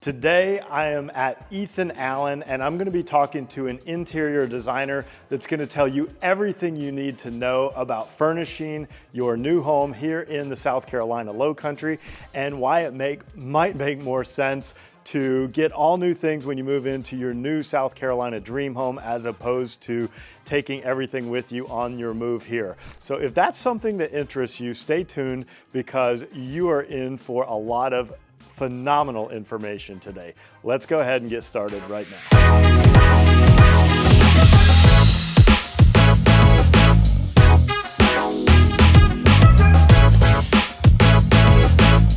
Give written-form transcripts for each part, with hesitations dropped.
Today I am at Ethan Allen and I'm going to be talking to an interior designer that's going to tell you everything you need to know about furnishing your new home here in the South Carolina Lowcountry and why it might make more sense to get all new things when you move into your new South Carolina dream home as opposed to taking everything with you on your move here. So if that's something that interests you, stay tuned because you are in for a lot of phenomenal information today. Let's go ahead and get started right now.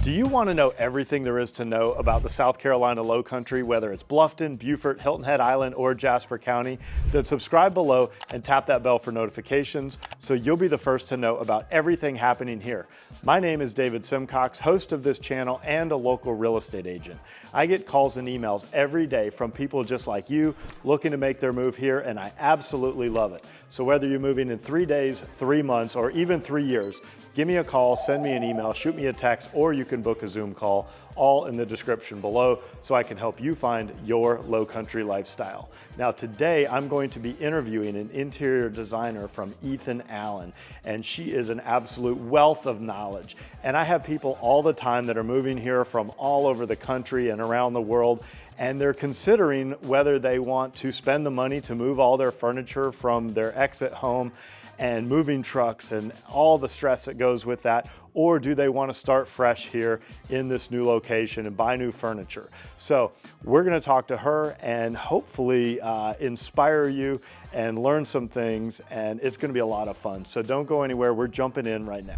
Do you want to know everything there is to know about the South Carolina Lowcountry, whether it's Bluffton, Beaufort, Hilton Head Island, or Jasper County? Then subscribe below and tap that bell for notifications so you'll be the first to know about everything happening here. My name is David Simcox, host of this channel and a local real estate agent. I get calls and emails every day from people just like you looking to make their move here, and I absolutely love it. So whether you're moving in 3 days, 3 months, or even 3 years, give me a call, send me an email, shoot me a text, or you can book a Zoom call, all in the description below so I can help you find your Lowcountry lifestyle. Now today I'm going to be interviewing an interior designer from Ethan Allen, and she is an absolute wealth of knowledge. And I have people all the time that are moving here from all over the country and around the world, and they're considering whether they want to spend the money to move all their furniture from their exit home and moving trucks and all the stress that goes with that, or do they want to start fresh here in this new location and buy new furniture? So we're going to talk to her and hopefully inspire you and learn some things, and it's going to be a lot of fun. So don't go anywhere. We're jumping in right now.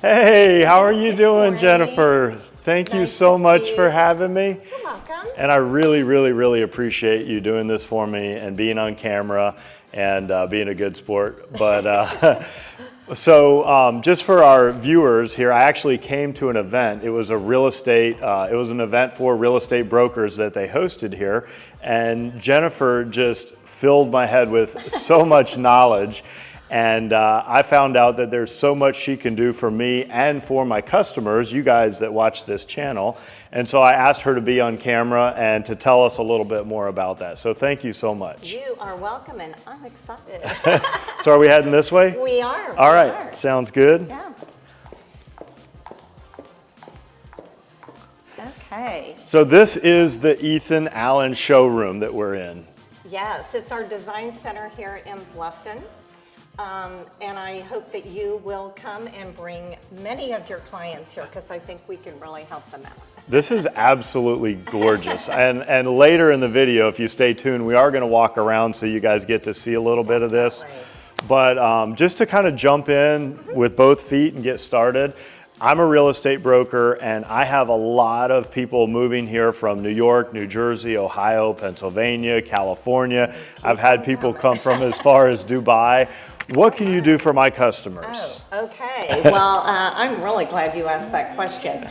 Hey, how are you doing, Jennifer? Thank you so much for having me. You're welcome. And I really appreciate you doing this for me and being on camera and being a good sport. But so just for our viewers here, I actually came to an event. It was a real estate, it was an event for real estate brokers that they hosted here. And Jennifer just filled my head with so much knowledge. And I found out that there's so much she can do for me and for my customers, you guys that watch this channel. And so I asked her to be on camera and to tell us a little bit more about that. So thank you so much. You are welcome, and I'm excited. So are we heading this way? We are. All right, sounds good. Yeah. Okay. So this is the Ethan Allen showroom that we're in. Yes, it's our design center here in Bluffton. And I hope that you will come and bring many of your clients here because I think we can really help them out. This is absolutely gorgeous. and later in the video, if you stay tuned, we are going to walk around so you guys get to see a little bit of this. But just to kind of jump in with both feet and get started, I'm a real estate broker and I have a lot of people moving here from New York, New Jersey, Ohio, Pennsylvania, California. I've had people come from as far as Dubai. What can you do for my customers? Oh, okay. Well, I'm really glad you asked that question.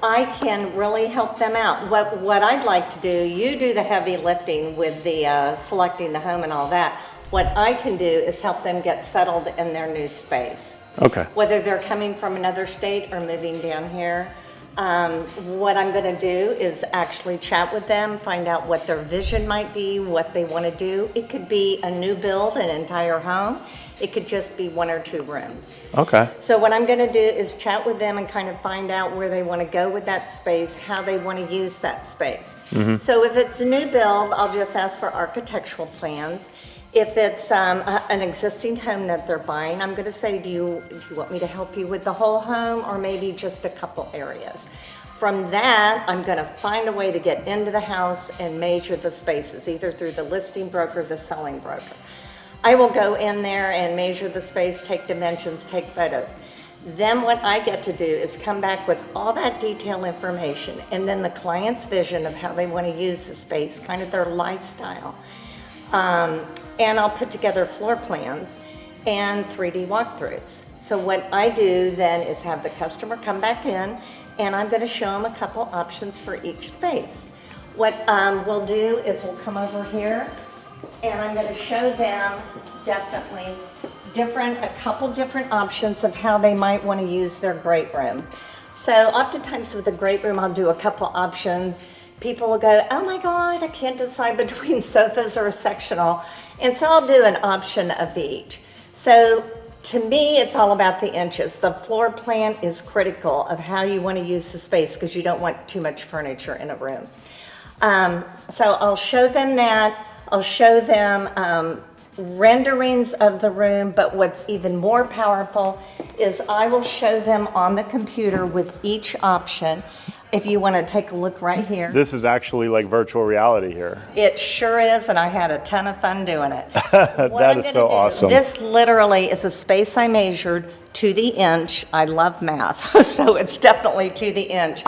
I can really help them out. What I'd like to do, you do the heavy lifting with the selecting the home and all that. What I can do is help them get settled in their new space. Okay. Whether they're coming from another state or moving down here. What I'm going to do is actually chat with them, find out what their vision might be, what they want to do. It could be a new build, an entire home. It could just be 1 or 2 rooms. Okay. So what I'm going to do is chat with them and kind of find out where they want to go with that space, how they want to use that space. Mm-hmm. So if it's a new build, I'll just ask for architectural plans. If it's an existing home that they're buying, I'm going to say, do you want me to help you with the whole home or maybe just a couple areas? From that, I'm going to find a way to get into the house and measure the spaces, either through the listing broker or the selling broker. I will go in there and measure the space, take dimensions, take photos. Then what I get to do is come back with all that detailed information and then the client's vision of how they want to use the space, kind of their lifestyle. And I'll put together floor plans and 3D walkthroughs. So what I do then is have the customer come back in and I'm going to show them a couple options for each space. What we'll do is we'll come over here and I'm going to show them definitely a couple different options of how they might want to use their great room. So oftentimes with a great room, I'll do a couple options. People will go, oh my God, I can't decide between sofas or a sectional. And so I'll do an option of each. So to me, it's all about the inches. The floor plan is critical of how you want to use the space because you don't want too much furniture in a room. So I'll show them that. I'll show them renderings of the room, but what's even more powerful is I will show them on the computer with each option. If you want to take a look right here. This is actually like virtual reality here. It sure is, and I had a ton of fun doing it. That is so awesome. This literally is a space I measured to the inch. I love math, so it's definitely to the inch.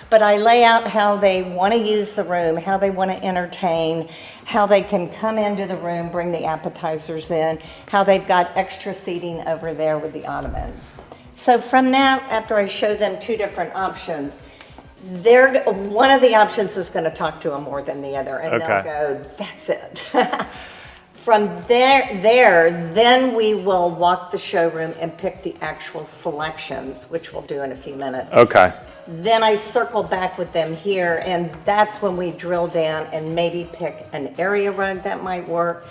But I lay out how they want to use the room, how they want to entertain, how they can come into the room, bring the appetizers in, how they've got extra seating over there with the ottomans. So from that, after I show them two different options, one of the options is going to talk to them more than the other, and they'll go, that's it. From there, then we will walk the showroom and pick the actual selections, which we'll do in a few minutes. Okay. Then I circle back with them here, and that's when we drill down and maybe pick an area rug that might work,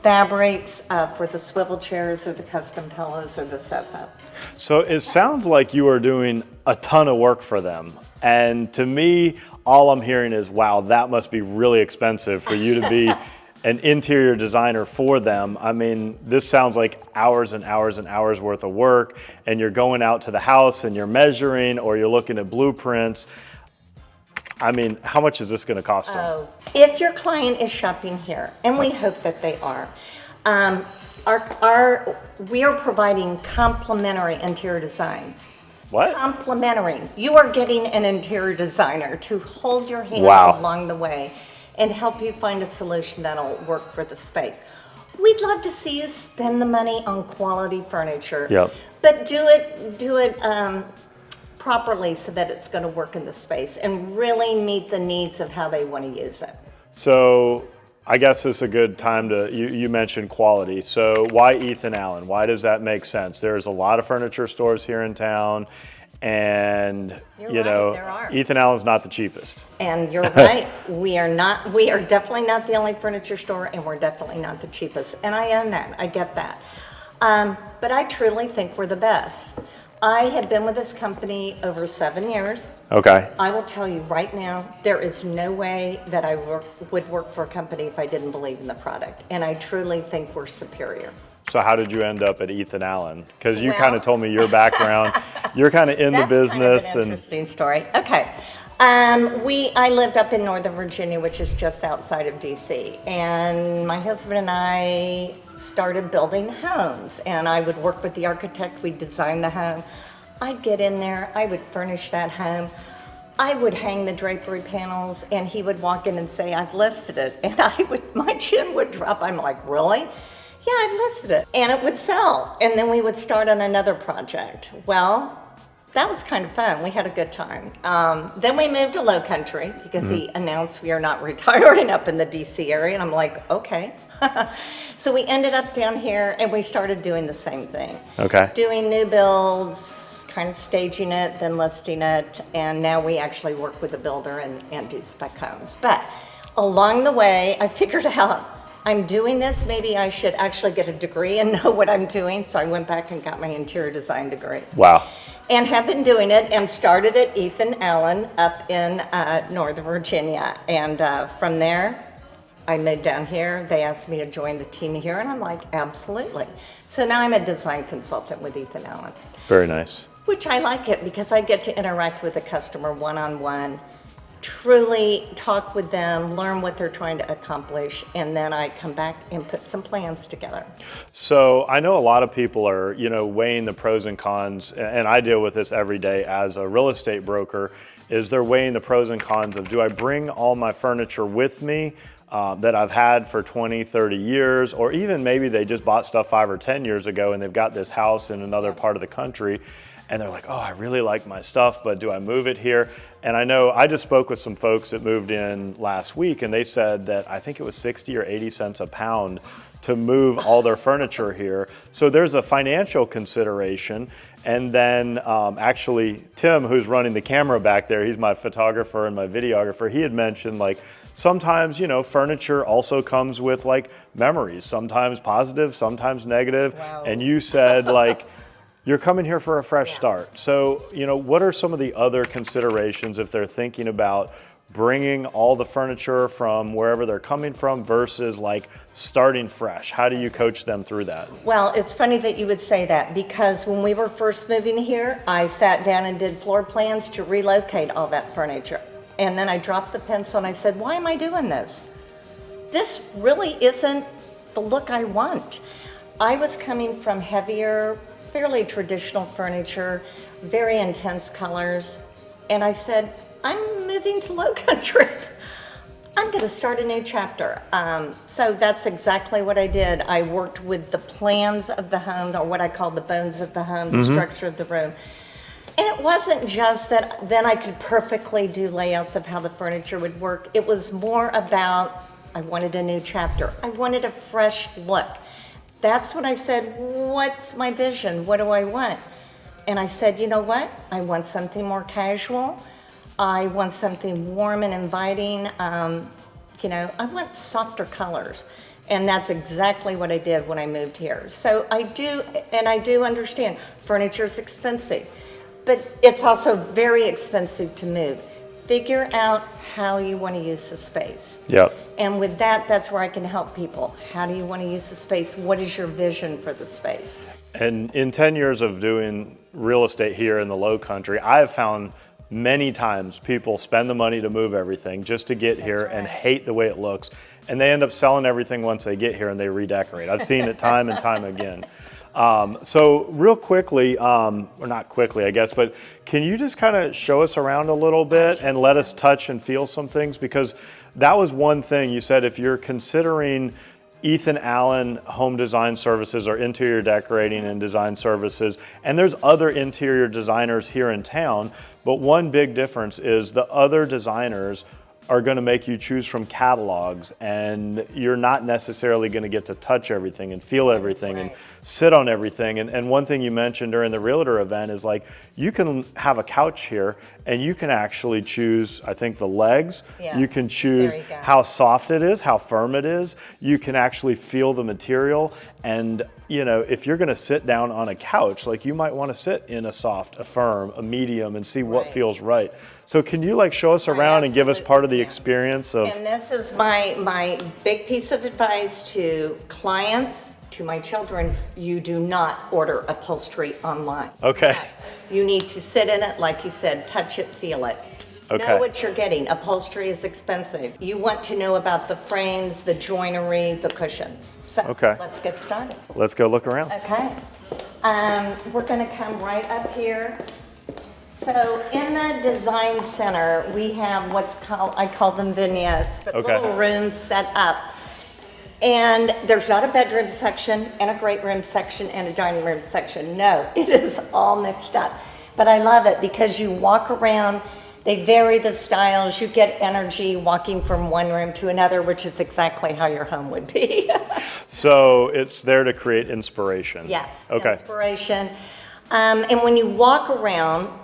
fabrics for the swivel chairs or the custom pillows or the sofa. So it sounds like you are doing a ton of work for them. And to me, all I'm hearing is, wow, that must be really expensive for you to be an interior designer for them. I mean, this sounds like hours and hours and hours worth of work, and you're going out to the house and you're measuring or you're looking at blueprints. I mean, how much is this gonna cost them? If your client is shopping here, and we hope that they are, we are providing complimentary interior design. What? Complimentary. You are getting an interior designer to hold your hand along the way and help you find a solution that'll work for the space. We'd love to see you spend the money on quality furniture, but do it properly so that it's going to work in the space and really meet the needs of how they want to use it. So I guess it's a good time to, you mentioned quality. So why Ethan Allen? Why does that make sense? There's a lot of furniture stores here in town, and there are. Ethan Allen's not the cheapest. And you're right, we are definitely not the only furniture store, and we're definitely not the cheapest. And I own that, I get that. But I truly think we're the best. I have been with this company over 7 years. Okay. I will tell you right now, there is no way that I would work for a company if I didn't believe in the product. And I truly think we're superior. So how did you end up at Ethan Allen? Because you kind of told me your background. You're kind of in the business. That's kind of an interesting story. Okay. I lived up in Northern Virginia, which is just outside of DC. And my husband and I started building homes. And I would work with the architect. We'd design the home. I'd get in there. I would furnish that home. I would hang the drapery panels. And he would walk in and say, I've listed it. And my chin would drop. I'm like, really? Yeah, I've listed it. And it would sell. And then we would start on another project. Well, that was kind of fun. We had a good time. Then we moved to Lowcountry because he announced we are not retiring up in the DC area. And I'm like, okay. So we ended up down here and we started doing the same thing. Okay. Doing new builds, kind of staging it, then listing it. And now we actually work with a builder and do spec homes. But along the way, I figured out I'm doing this, maybe I should actually get a degree and know what I'm doing. So I went back and got my interior design degree. Wow. And have been doing it and started at Ethan Allen up in Northern Virginia. And from there, I moved down here. They asked me to join the team here, and I'm like, absolutely. So now I'm a design consultant with Ethan Allen. Very nice. Which I like it because I get to interact with the customer one-on-one, truly talk with them, learn what they're trying to accomplish, and then I come back and put some plans together. So I know a lot of people are, weighing the pros and cons, and I deal with this every day as a real estate broker, is they're weighing the pros and cons of, do I bring all my furniture with me that I've had for 20, 30 years, or even maybe they just bought stuff 5 or 10 years ago and they've got this house in another part of the country, and they're like, oh, I really like my stuff, but do I move it here? And I know I just spoke with some folks that moved in last week, and they said that I think it was 60 or 80 cents a pound to move all their furniture here. So there's a financial consideration. And then actually Tim, who's running the camera back there, he's my photographer and my videographer, he had mentioned like, sometimes, you know, furniture also comes with like memories, sometimes positive, sometimes negative. Wow. And you said like, you're coming here for a fresh start. So, you know, what are some of the other considerations if they're thinking about bringing all the furniture from wherever they're coming from versus like starting fresh? How do you coach them through that? Well, it's funny that you would say that, because when we were first moving here, I sat down and did floor plans to relocate all that furniture. And then I dropped the pencil and I said, why am I doing this? This really isn't the look I want. I was coming from heavier, fairly traditional furniture, very intense colors. And I said, I'm moving to Lowcountry. I'm going to start a new chapter. So that's exactly what I did. I worked with the plans of the home, or what I call the bones of the home, the structure of the room. And it wasn't just that then I could perfectly do layouts of how the furniture would work. It was more about, I wanted a new chapter. I wanted a fresh look. That's when I said, what's my vision? What do I want? And I said, you know what? I want something more casual. I want something warm and inviting. You know, I want softer colors. And that's exactly what I did when I moved here. So I do understand furniture is expensive, but it's also very expensive to move. Figure out how you want to use the space. Yep. And with that, that's where I can help people. How do you want to use the space? What is your vision for the space? And in 10 years of doing real estate here in the Lowcountry, I've found many times people spend the money to move everything just to get here and hate the way it looks. And they end up selling everything once they get here and they redecorate. I've seen it time and time again. So real quickly, or not quickly, I guess, but can you just kind of show us around a little bit and let us touch and feel some things? Because that was one thing you said, if you're considering Ethan Allen Home Design Services or interior decorating and design services, and there's other interior designers here in town, but one big difference is the other designers are going to make you choose from catalogs, and you're not necessarily going to get to touch everything and feel everything and sit on everything. And one thing you mentioned during the realtor event is like, you can have a couch here and you can actually choose, I think, the legs. Yes. You can choose There you go. how soft it is, how firm it is. You can actually feel the material. And, you know, if you're going to sit down on a couch, like you might want to sit in a soft, a firm, a medium, and see what feels right. So can you like show us around and give us part of the experience of? And this is my big piece of advice to clients, to my children: you do not order upholstery online. Okay. You need to sit in it, like you said, touch it, feel it. Okay. Know what you're getting. Upholstery is expensive. You want to know about the frames, the joinery, the cushions. So let's get started. Let's go look around. Okay. We're going to come right up here. So in the design center, we have what's called, I call them vignettes, but little rooms set up. And there's not a bedroom section and a great room section and a dining room section. No, it is all mixed up. But I love it because you walk around, they vary the styles, you get energy walking from one room to another, which is exactly how your home would be. So it's there to create inspiration. Yes, okay. Inspiration. And when you walk around,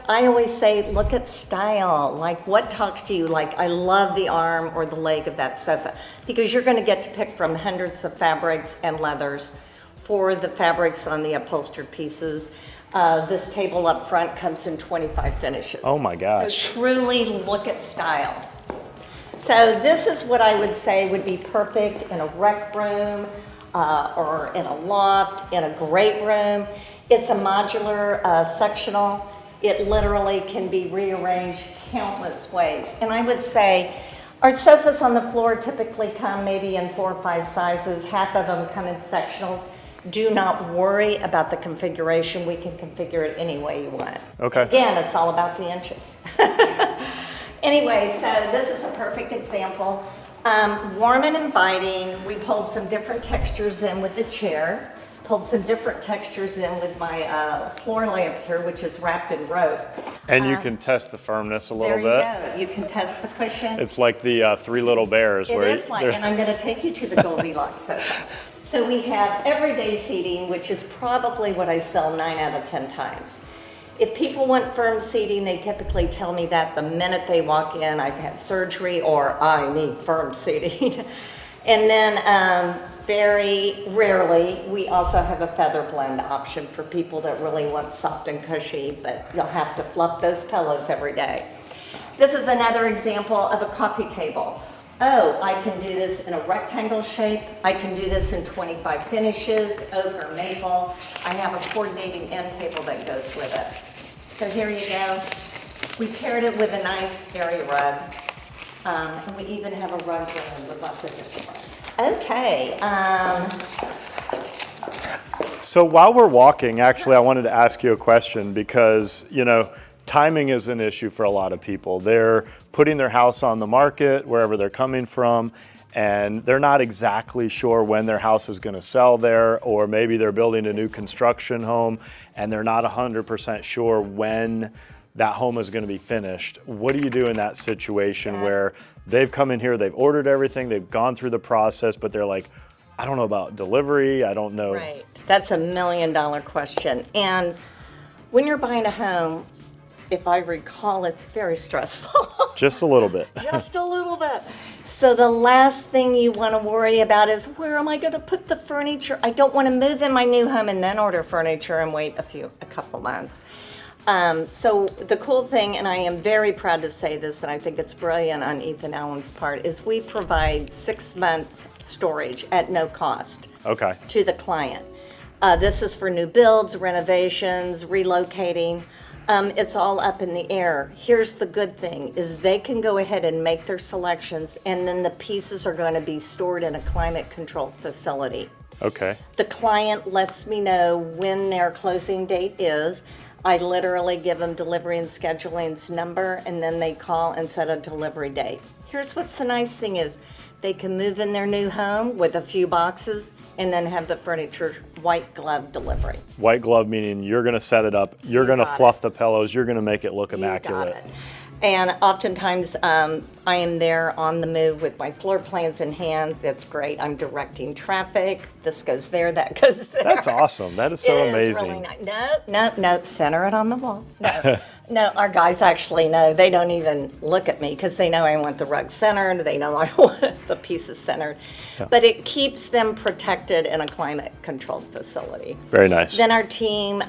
I always say, look at style, like what talks to you. Like, I love the arm or the leg of that sofa, because you're going to get to pick from hundreds of fabrics and leathers for the fabrics on the upholstered pieces. This table up front comes in 25 finishes. Oh my gosh. So truly look at style. So this is what I would say would be perfect in a rec room or in a loft, in a great room. It's a modular sectional. It literally can be rearranged countless ways. And I would say our sofas on the floor typically come maybe in 4 or 5 sizes. Half of them come in sectionals. Do not worry about the configuration. We can configure it any way you want. Okay. Again, it's all about the inches. Anyway, so this is a perfect example. Warm and inviting. We pulled some different textures in with the chair. pulled some different textures in with my floor lamp here, which is wrapped in rope. And you can test the firmness a little bit. There you go. You can test the cushion. It's like the Three Little Bears. It is like, and I'm going to take you to the Goldilocks sofa. So we have everyday seating, which is probably what I sell 9 out of 10 times. If people want firm seating, they typically tell me that the minute they walk in, I've had surgery or I need firm seating. And then very rarely, we also have a feather blend option for people that really want soft and cushy, but you'll have to fluff those pillows every day. This is another example of a coffee table. Oh, I can do this in a rectangle shape. I can do this in 25 finishes, oak or maple. I have a coordinating end table that goes with it. So here you go. We paired it with a nice airy rug. And we even have a rug room with lots of different rugs. Okay. So while we're walking, actually, I wanted to ask you a question because, you know, timing is an issue for a lot of people. They're putting their house on the market wherever they're coming from, and they're not exactly sure when their house is going to sell there, or maybe they're building a new construction home and they're not 100% sure when that home is going to be finished. What do you do in that situation where they've come in here, they've ordered everything, they've gone through the process, but they're like, I don't know about delivery, I don't know. Right. That's a $1 million question. And when you're buying a home, if I recall, it's very stressful. Just a little bit. Just a little bit. So the last thing you want to worry about is, where am I going to put the furniture? I don't want to move in my new home and then order furniture and wait a couple months. So the cool thing, and I am very proud to say this, and I think it's brilliant on Ethan Allen's part, is we provide 6 months storage at no cost to the client. This is for new builds, renovations, relocating. It's all up in the air. Here's the good thing, is they can go ahead and make their selections, and then the pieces are going to be stored in a climate-controlled facility. Okay. The client lets me know when their closing date is. I literally give them delivery and scheduling's number, and then they call and set a delivery date. Here's what's the nice thing is, they can move in their new home with a few boxes and then have the furniture white glove delivery. White glove meaning you're going to set it up, you're going to fluff the pillows, you're going to make it look immaculate. You got it. And oftentimes I am there on the move with my floor plans in hand. That's great. I'm directing traffic. This goes there, that goes there. That's awesome. That is so amazing. Really nice. No, center it on the wall. No, our guys actually know. They don't even look at me because they know I want the rug centered. They know I want the pieces centered. Yeah. But it keeps them protected in a climate-controlled facility. Very nice. Then our team,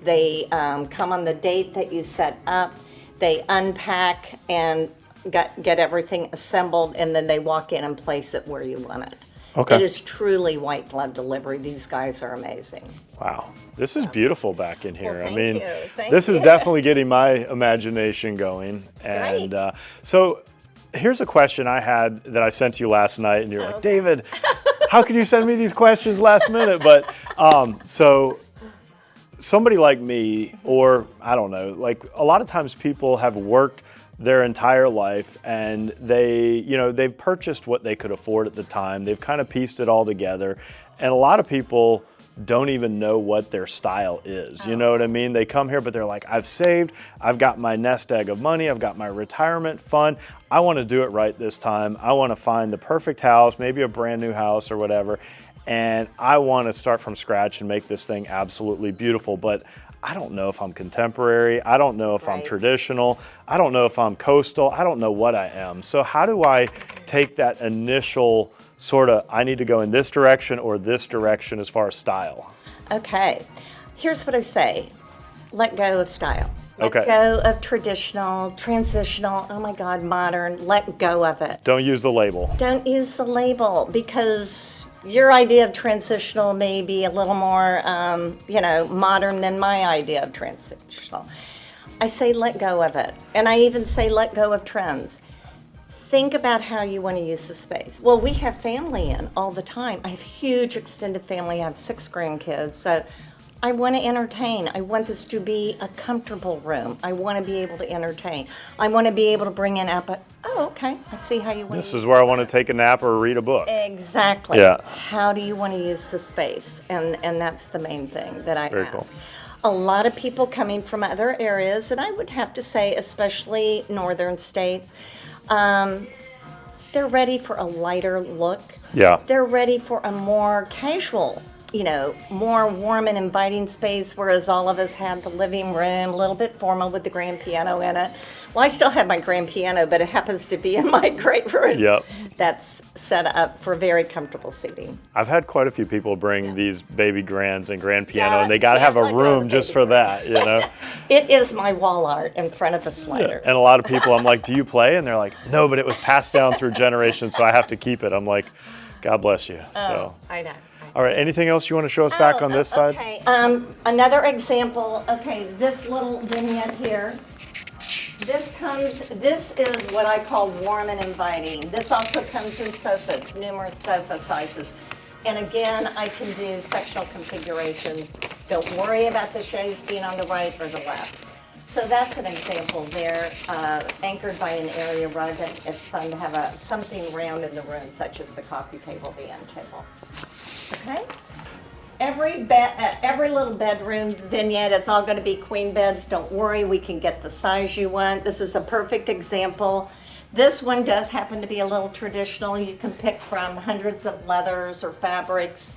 they come on the date that you set up. They unpack and get everything assembled, and then they walk in and place it where you want it. Okay. It is truly white glove delivery. These guys are amazing. Wow. This is beautiful back in here. Well, I mean, thank this you. is definitely getting my imagination going. And so here's a question I had that I sent you last night, and you're like, David, how could you send me these questions last minute? But so somebody like me, or I don't know, like a lot of times people have worked their entire life and they've purchased what they could afford at the time. They've kind of pieced it all together. And a lot of people don't even know what their style is. You know what I mean? They come here, but they're like, I've saved, I've got my nest egg of money, I've got my retirement fund. I want to do it right this time. I want to find the perfect house, maybe a brand new house or whatever. And I want to start from scratch and make this thing absolutely beautiful. But I don't know if I'm contemporary. I don't know if I'm traditional. I don't know if I'm coastal. I don't know what I am. So how do I take that initial sort of, I need to go in this direction or this direction as far as style? Okay. Here's what I say. Let go of style. Let go of traditional, transitional, oh my God, modern. Let go of it. Don't use the label. Don't use the label, because your idea of transitional may be a little more, modern than my idea of transitional. I say let go of it. And I even say let go of trends. Think about how you want to use the space. Well, we have family in all the time. I have huge extended family. I have 6 grandkids. So I want to entertain. I want this to be a comfortable room. I want to be able to entertain. I want to be able to bring in oh, okay, I see how you want This to use is where I want to take a nap or read a book. Exactly. Yeah. How do you want to use the space? And that's the main thing that I Very ask. cool. A lot of people coming from other areas, and I would have to say, especially northern states, they're ready for a lighter look. Yeah. They're ready for a more casual, more warm and inviting space, whereas all of us had the living room, a little bit formal with the grand piano in it. Well, I still have my grand piano, but it happens to be in my great room. Yep. That's set up for very comfortable seating. I've had quite a few people bring these baby grands and grand piano, Yeah, and they got to have a I love room the just baby for grand. that, you know? It is my wall art in front of the slider. And a lot of people, I'm like, do you play? And they're like, no, but it was passed down through generations, so I have to keep it. I'm like, God bless you. So, I know. all right, anything else you want to show us back on this side? Okay. Another example. Okay, this little vignette here. This is what I call warm and inviting. This also comes in sofas, numerous sofa sizes. And again, I can do sectional configurations. Don't worry about the chaise being on the right or the left. So that's an example there, anchored by an area rug. And it's fun to have something round in the room, such as the coffee table, the end table. Okay? Every little bedroom vignette, it's all going to be queen beds. Don't worry, we can get the size you want. This is a perfect example. This one does happen to be a little traditional. You can pick from hundreds of leathers or fabrics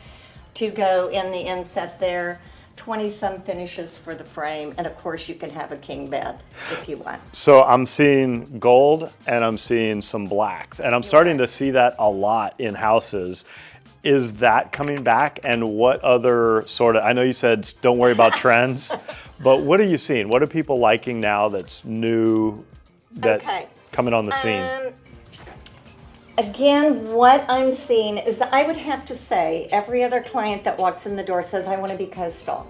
to go in the inset there. 20-some finishes for the frame, and of course you can have a king bed if you want. So I'm seeing gold and I'm seeing some blacks, and I'm starting to see that a lot in houses. Is that coming back? And what other sort of, I know you said don't worry about trends, but what are you seeing? What are people liking now that's new, that coming on the scene? Again, what I'm seeing is, I would have to say, every other client that walks in the door says, I want to be coastal.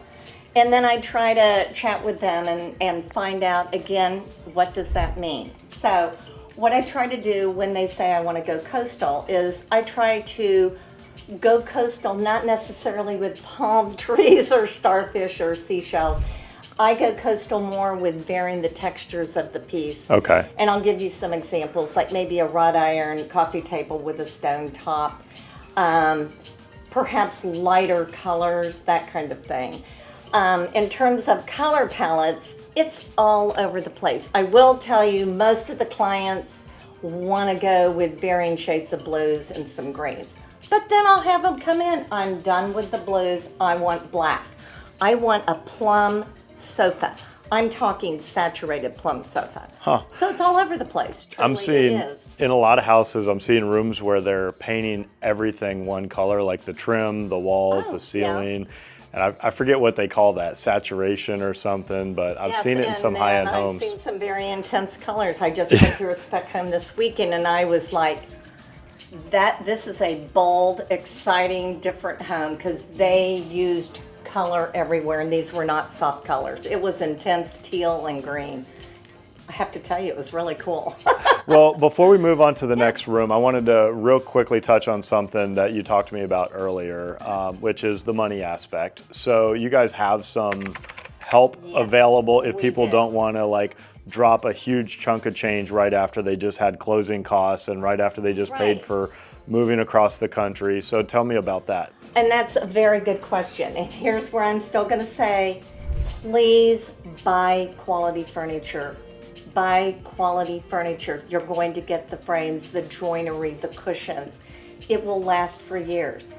And then I try to chat with them and find out, again, what does that mean? So what I try to do when they say I want to go coastal is I try to go coastal, not necessarily with palm trees or starfish or seashells. I go coastal more with varying the textures of the piece. Okay. And I'll give you some examples, like maybe a wrought iron coffee table with a stone top, perhaps lighter colors, that kind of thing. In terms of color palettes, it's all over the place. I will tell you, most of the clients want to go with varying shades of blues and some greens. But then I'll have them come in, I'm done with the blues, I want black. I want a plum sofa. I'm talking saturated plum sofa. Huh. So it's all over the place. Truly, I'm seeing, it is. in a lot of houses, I'm seeing rooms where they're painting everything one color, like the trim, the walls, the ceiling. Yeah. And I forget what they call that, saturation or something, but I've seen it in some high-end homes. I've seen some very intense colors. I just went through a spec home this weekend and I was like, this is a bold, exciting, different home, because they used color everywhere, and these were not soft colors. It was intense teal and green. I have to tell you, it was really cool. Well, before we move on to the next room, I wanted to real quickly touch on something that you talked to me about earlier, which is the money aspect. So you guys have some help available if people don't want to like drop a huge chunk of change right after they just had closing costs and right after they just paid for moving across the country. So tell me about that. And that's a very good question. And here's where I'm still going to say, please buy quality furniture. Buy quality furniture. You're going to get the frames, the joinery, the cushions. It will last for years.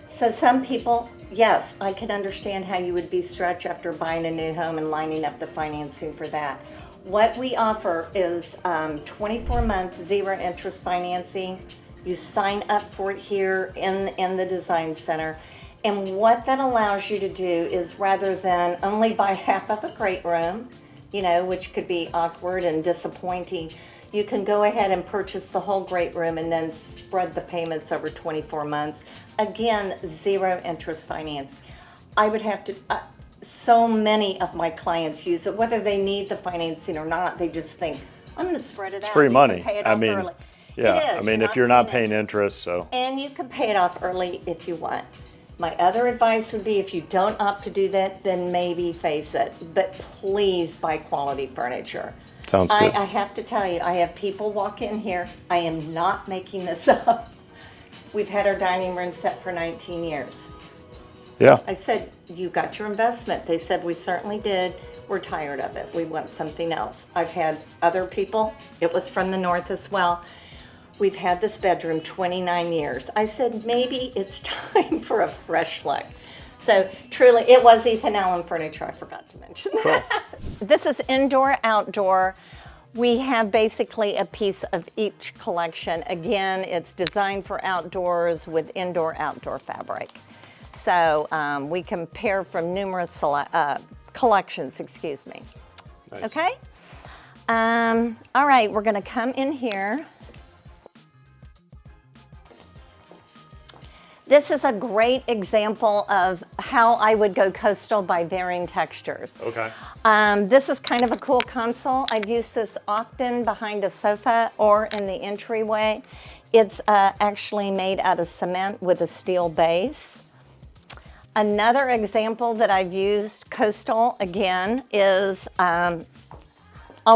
So some people, yes, I can understand how you would be stretched after buying a new home and lining up the financing for that. What we offer is 24-month zero interest financing. You sign up for it here in the design center. And what that allows you to do is, rather than only buy half of a great room, which could be awkward and disappointing, you can go ahead and purchase the whole great room and then spread the payments over 24 months. Again, zero interest finance. I would have to, so many of my clients use it, whether they need the financing or not. They just think, I'm going to spread it out. It's free money. Pay it off early. Yeah, I mean, if you're not paying interest, so. And you can pay it off early if you want. My other advice would be, if you don't opt to do that, then maybe face it. But please buy quality furniture. Sounds good. I have to tell you, I have people walk in here. I am not making this up. We've had our dining room set for 19 years. Yeah. I said, you got your investment. They said, we certainly did. We're tired of it. We want something else. I've had other people, it was from the north as well. We've had this bedroom 29 years. I said, maybe it's time for a fresh look. So truly, it was Ethan Allen Furniture. I forgot to mention that. This is indoor, outdoor. We have basically a piece of each collection. Again, it's designed for outdoors with indoor, outdoor fabric. So we compare from numerous collections, excuse me. Nice. Okay? All right, we're gonna come in here. This is a great example of how I would go coastal by varying textures. Okay. This is kind of a cool console. I've used this often behind a sofa or in the entryway. It's actually made out of cement with a steel base. Another example that I've used coastal, again, is I'll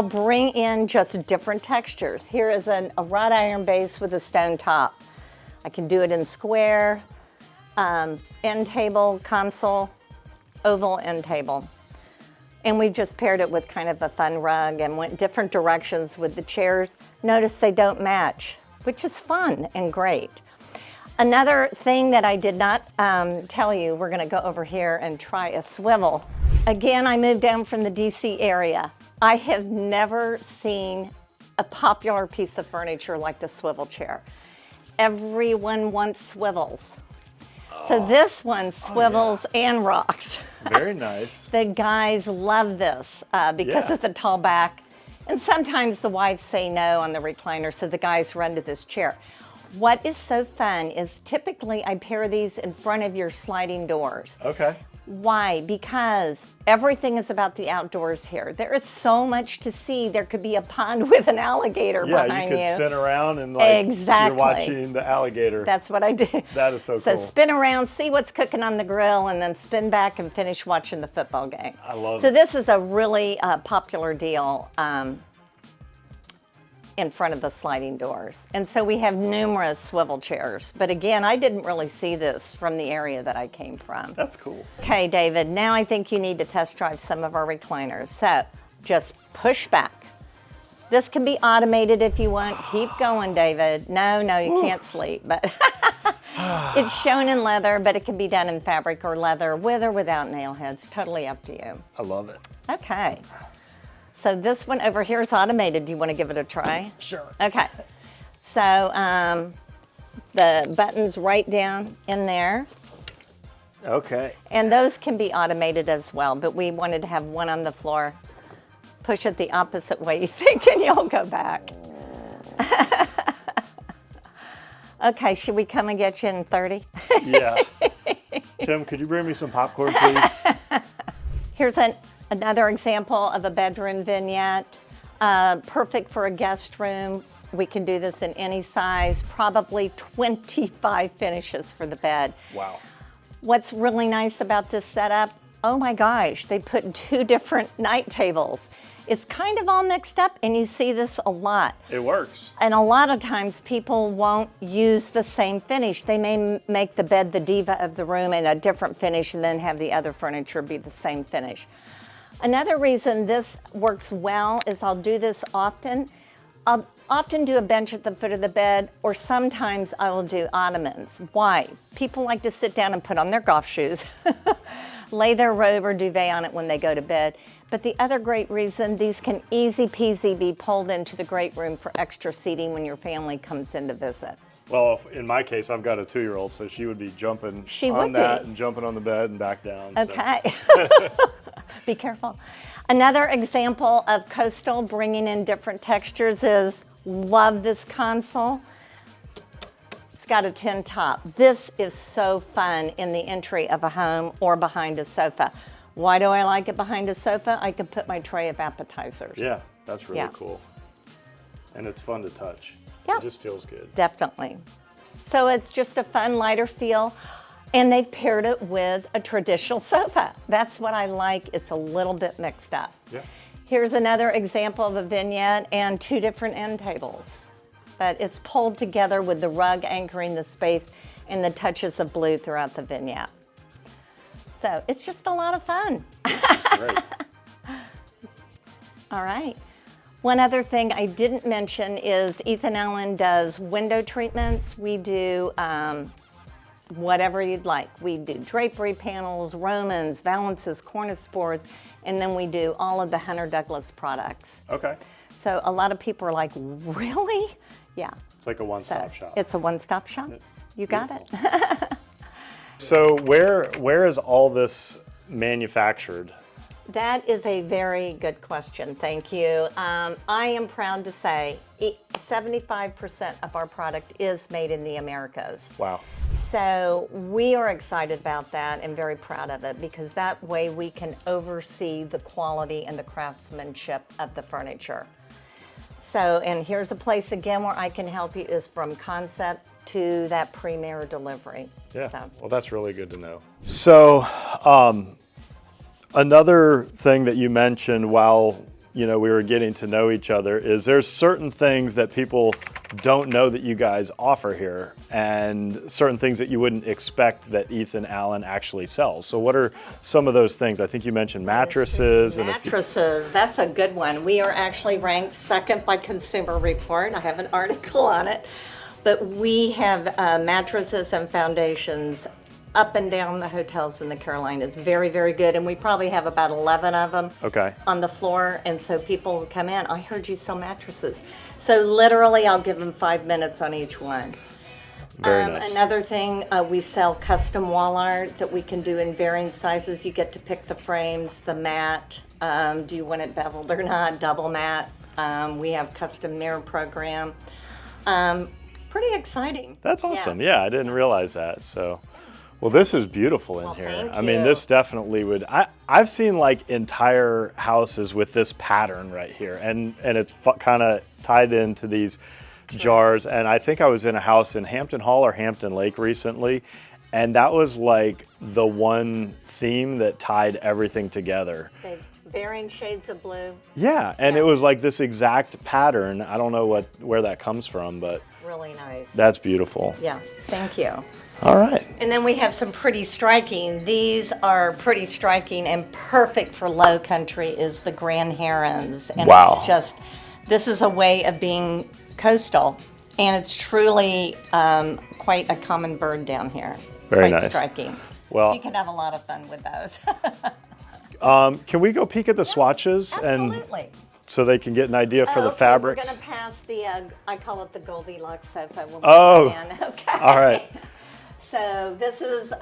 bring in just different textures. Here is a wrought iron base with a stone top. I can do it in square, end table, console, oval end table. And we've just paired it with kind of a fun rug and went different directions with the chairs. Notice they don't match, which is fun and great. Another thing that I did not tell you, we're gonna go over here and try a swivel. Again, I moved down from the DC area. I have never seen a popular piece of furniture like the swivel chair. Everyone wants swivels. So this one swivels and rocks. Very nice. The guys love this because of the tall back. And sometimes the wives say no on the recliner, so the guys run to this chair. What is so fun is typically I pair these in front of your sliding doors. Okay. Why? Because everything is about the outdoors here. There is so much to see. There could be a pond with an alligator behind you. Yeah, you could spin around and like exactly. You're watching the alligator. That's what I do. That is so cool. So spin around, see what's cooking on the grill, and then spin back and finish watching the football game. I love it. So this is a really popular deal in front of the sliding doors. And so we have numerous swivel chairs. But again, I didn't really see this from the area that I came from. That's cool. Okay, David, now I think you need to test drive some of our recliners. So just push back. This can be automated if you want. Keep going, David. No, you can't sleep. But it's shown in leather, but it can be done in fabric or leather with or without nail heads. Totally up to you. I love it. Okay. So this one over here is automated. Do you want to give it a try? Sure. Okay. So the button's right down in there. Okay. And those can be automated as well, but we wanted to have one on the floor. Push it the opposite way you think and you'll go back. Okay, should we come and get you in 30? Yeah. Tim, could you bring me some popcorn, please? Here's another example of a bedroom vignette. Perfect for a guest room. We can do this in any size, probably 25 finishes for the bed. Wow. What's really nice about this setup, oh my gosh, they put 2 different night tables. It's kind of all mixed up and you see this a lot. It works. And a lot of times people won't use the same finish. They may make the bed the diva of the room in a different finish and then have the other furniture be the same finish. Another reason this works well is I'll do this often. I'll often do a bench at the foot of the bed, or sometimes I will do ottomans. Why? People like to sit down and put on their golf shoes, lay their robe or duvet on it when they go to bed. But the other great reason, these can easy peasy be pulled into the great room for extra seating when your family comes in to visit. Well, in my case, I've got a 2-year-old, so she would be jumping on that and jumping on the bed and back down. Okay. So. Be careful. Another example of coastal bringing in different textures is, love this console. It's got a tin top. This is so fun in the entry of a home or behind a sofa. Why do I like it behind a sofa? I can put my tray of appetizers. Yeah, that's really cool. And it's fun to touch. Yeah. It just feels good. Definitely. So it's just a fun, lighter feel. And they've paired it with a traditional sofa. That's what I like. It's a little bit mixed up. Yeah. Here's another example of a vignette and 2 different end tables. But it's pulled together with the rug anchoring the space and the touches of blue throughout the vignette. So it's just a lot of fun. Great. All right. One other thing I didn't mention is Ethan Allen does window treatments. We do whatever you'd like. We do drapery panels, Romans, valances, cornice boards, and then we do all of the Hunter Douglas products. Okay. So a lot of people are like, really? Yeah. It's like a one-stop shop. It's a one-stop shop. You got it. So where is all this manufactured? That is a very good question. Thank you. I am proud to say 75% of our product is made in the Americas. Wow. So we are excited about that and very proud of it because that way we can oversee the quality and the craftsmanship of the furniture. So, and here's a place again where I can help you is from concept to that premier delivery. Yeah, So. well, that's really good to know. So, another thing that you mentioned while we were getting to know each other is there's certain things that people don't know that you guys offer here, and certain things that you wouldn't expect that Ethan Allen actually sells. So, what are some of those things? I think you mentioned mattresses. Mattresses, that's a good one. We are actually ranked second by Consumer Report. I have an article on it. But we have mattresses and foundations up and down the hotels in the Carolinas. Very, very good. And we probably have about 11 of them on the floor. And so people will come in, I heard you sell mattresses. So literally, I'll give them 5 minutes on each one. Very nice. Another thing, we sell custom wall art that we can do in varying sizes. You get to pick the frames, the mat. Do you want it beveled or not? Double mat. We have custom mirror program. Pretty exciting. That's awesome. Yeah, I didn't realize that. So, well, this is beautiful in here. Thank I mean, you. this definitely would. I've seen like entire houses with this pattern right here, and it's kind of tied into these jars. And I think I was in a house in Hampton Hall or Hampton Lake recently, and that was like the one theme that tied everything together. Varying shades of blue. Yeah, and it was like this exact pattern. I don't know where that comes from, but It's really nice. that's beautiful. Yeah, thank you. All right. And then we have some pretty striking. These are pretty striking and perfect for low country is the Grand Herons. And Wow. it's just, this is a way of being coastal. And it's truly quite a common bird down here. Very quite nice. striking. Well- So you can have a lot of fun with those. Can we go peek at the swatches Absolutely. so they can get an idea for the Okay, fabrics? We're going to pass the, I call it the Goldilocks sofa. When we Oh, come in. Okay. all right. So this is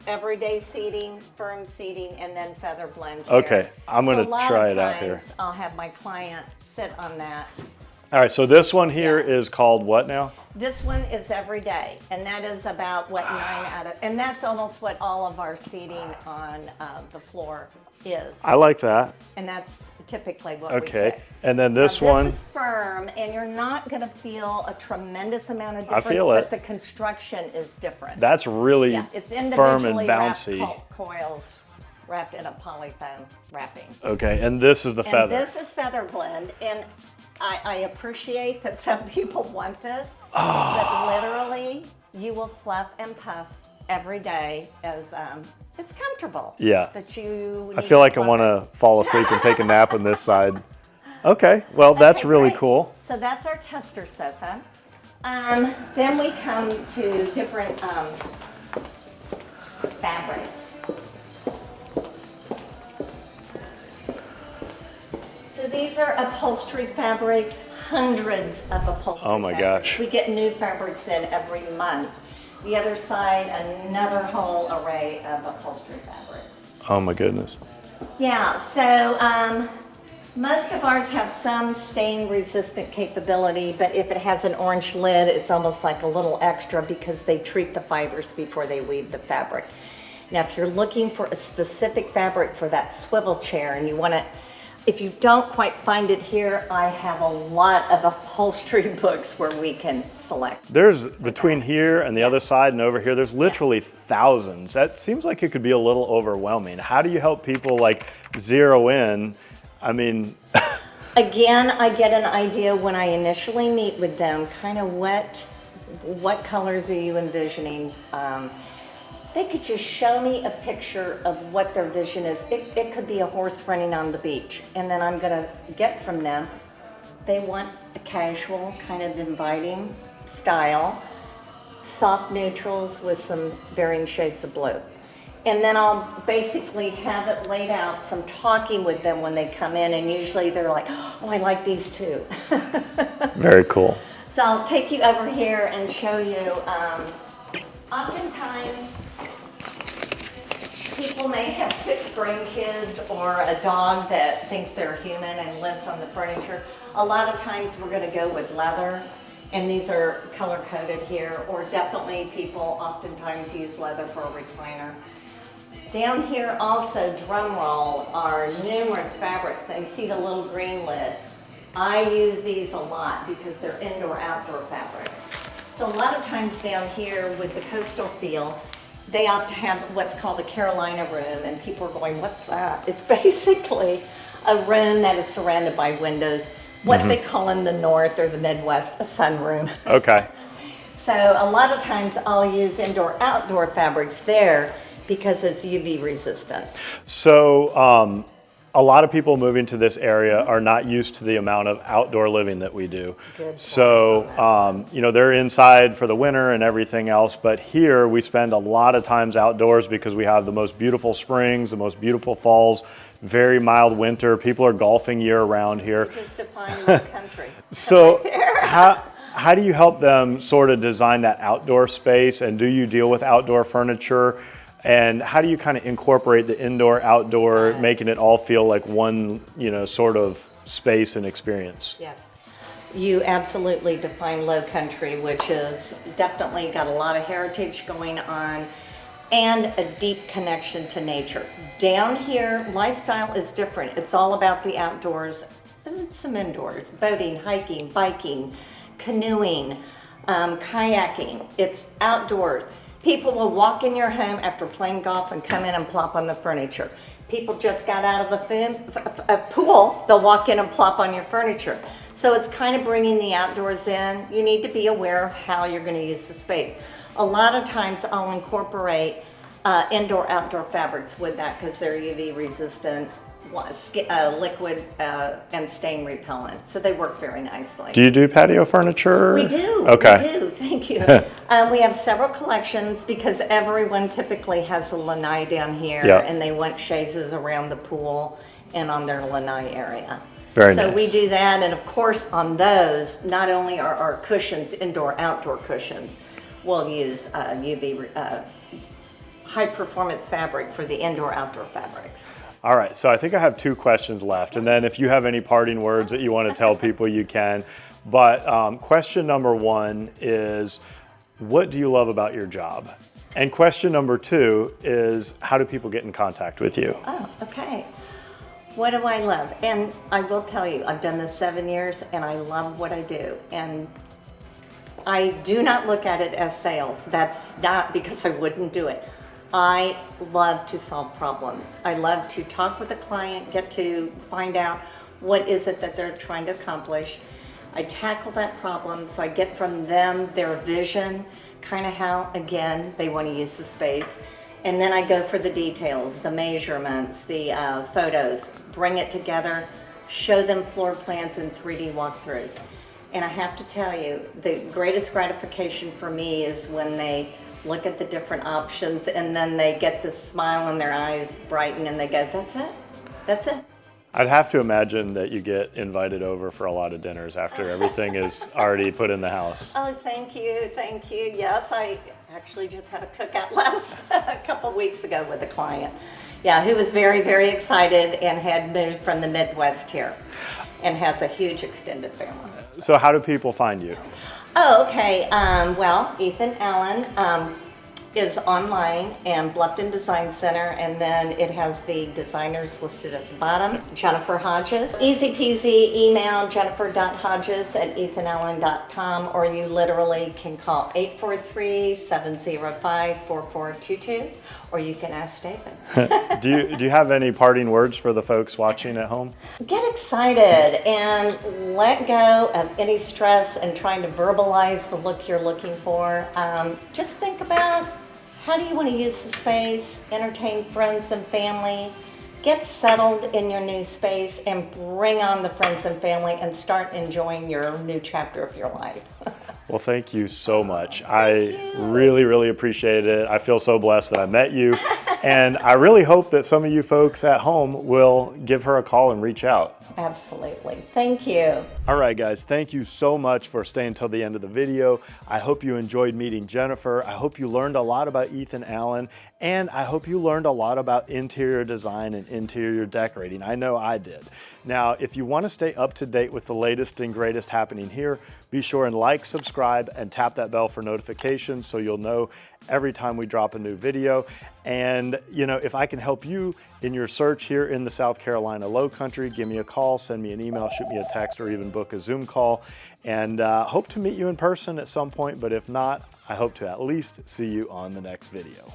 everyday seating, firm seating, and then feather blend here. Okay, I'm gonna So a lot try of it out here. times I'll have my client sit on that. All right, so this one here Yeah. is called what now? This one is everyday, and that is about what 9 out of, and that's almost what all of our seating on the floor is. I like that. And that's typically what we Okay, pick. and then Now, this one. This is firm, and you're not going to feel a tremendous amount of difference, feel but it. the construction is different. That's really Yeah, it's firm and individually bouncy. wrapped coils wrapped in a polyfoam wrapping. Okay, and this is the And feather. this is feather blend, and I appreciate that some people want this, Ah. but literally you will fluff and puff every day as it's comfortable. Yeah. That you. I feel like I want to fall asleep and take a nap on this side. Okay, well, that's Okay, really great. cool. So that's our tester sofa. Then we come to different fabrics. So these are upholstery fabrics, hundreds of upholstery Oh my fabrics. gosh. We get new fabrics in every month. The other side, another whole array of upholstery fabrics. Oh my goodness. Yeah, so most of ours have some stain resistant capability, but if it has an orange lid, it's almost like a little extra because they treat the fibers before they weave the fabric. Now, if you're looking for a specific fabric for that swivel chair and you want to, if you don't quite find it here, I have a lot of upholstery books where we can select. There's between here and the other side and over here, there's literally thousands. That seems like it could be a little overwhelming. How do you help people like zero in I mean, again, I get an idea when I initially meet with them, kind of what colors are you envisioning? They could just show me a picture of what their vision is. It could be a horse running on the beach, and then I'm gonna get from them, they want a casual, kind of inviting style, soft neutrals with some varying shades of blue. And then I'll basically have it laid out from talking with them when they come in, and usually they're like, oh, I like these too. very cool. So I'll take you over here and show you, oftentimes people may have 6 grandkids or a dog that thinks they're human and lives on the furniture. A lot of times we're going to go with leather, and these are color coded here, or definitely people oftentimes use leather for a recliner. Down here also, drum roll, are numerous fabrics. Now you see the little green lid. I use these a lot because they're indoor-outdoor fabrics. So a lot of times down here with the coastal feel, they opt to have what's called a Carolina room, and people are going, what's that? It's basically a room that is surrounded by windows, what they call in the North or the Midwest, a sunroom. Okay. So a lot of times I'll use indoor-outdoor fabrics there because it's UV resistant. So a lot of people moving to this area are not used to the amount of outdoor living that we do. Good. So, you know, they're inside for the winter and everything else, but here we spend a lot of times outdoors because we have the most beautiful springs, the most beautiful falls, very mild winter. People are golfing year round here. Just define the country. So how do you help them sort of design that outdoor space, and do you deal with outdoor furniture? And how do you kind of incorporate the indoor, outdoor, making it all feel like one, you know, sort of space and experience? Yes. You absolutely define low country, which is definitely got a lot of heritage going on and a deep connection to nature. Down here, lifestyle is different. It's all about the outdoors and some indoors, boating, hiking, biking, canoeing, kayaking. It's outdoors. People will walk in your home after playing golf and come in and plop on the furniture. People just got out of a pool, they'll walk in and plop on your furniture. So it's kind of bringing the outdoors in. You need to be aware of how you're going to use the space. A lot of times I'll incorporate indoor-outdoor fabrics with that because they're UV resistant, liquid and stain repellent, so they work very nicely. Do you do patio furniture? We do. Okay. We do. Thank you. We have several collections because everyone typically has a lanai down here, and they want chaises around the pool and on their lanai area. Very nice. So we do that, and of course on those, not only are our cushions indoor-outdoor cushions, we'll use UV high-performance fabric for the indoor-outdoor fabrics. All right, so I think I have 2 questions left, and then if you have any parting words that you want to tell people, you can. But question number 1 is, what do you love about your job? And question number 2 is, how do people get in contact with you? Oh, okay. What do I love? And I will tell you, I've done this 7 years, and I love what I do. And I do not look at it as sales. That's not because I wouldn't do it. I love to solve problems. I love to talk with a client, get to find out what is it that they're trying to accomplish. I tackle that problem, so I get from them their vision, kind of how, again, they want to use the space. And then I go for the details, the measurements, the photos, bring it together, show them floor plans and 3D walkthroughs. And I have to tell you, the greatest gratification for me is when they look at the different options and then they get this smile in their eyes brighten and they go, that's it, that's it. I'd have to imagine that you get invited over for a lot of dinners after everything is already put in the house. Oh, thank you, thank you. Yes, I actually just had a cookout a couple weeks ago with a client. Yeah, who was very, very excited and had moved from the Midwest here and has a huge extended family. So how do people find you? Oh, okay. Well, Ethan Allen, is online and Bluffton Design Center, and then it has the designers listed at the bottom. Jennifer Hodges. Easy peasy, email jennifer.hodges@ethanallen.com, or you literally can call 843-705-4422, or you can ask David. Do you have any parting words for the folks watching at home? Get excited and let go of any stress and trying to verbalize the look you're looking for. Just think about, how do you want to use the space, entertain friends and family, get settled in your new space, and bring on the friends and family and start enjoying your new chapter of your life. Well, thank you so much. I really, really appreciate it. I feel so blessed that I met you. And I really hope that some of you folks at home will give her a call and reach out. Absolutely. Thank you. All right, guys, thank you so much for staying till the end of the video. I hope you enjoyed meeting Jennifer. I hope you learned a lot about Ethan Allen, and I hope you learned a lot about interior design and interior decorating. I know I did. Now, if you want to stay up to date with the latest and greatest happening here, be sure and like, subscribe, and tap that bell for notifications so you'll know every time we drop a new video. And if I can help you in your search here in the South Carolina Lowcountry, give me a call, send me an email, shoot me a text, or even book a Zoom call. And hope to meet you in person at some point, but if not, I hope to at least see you on the next video.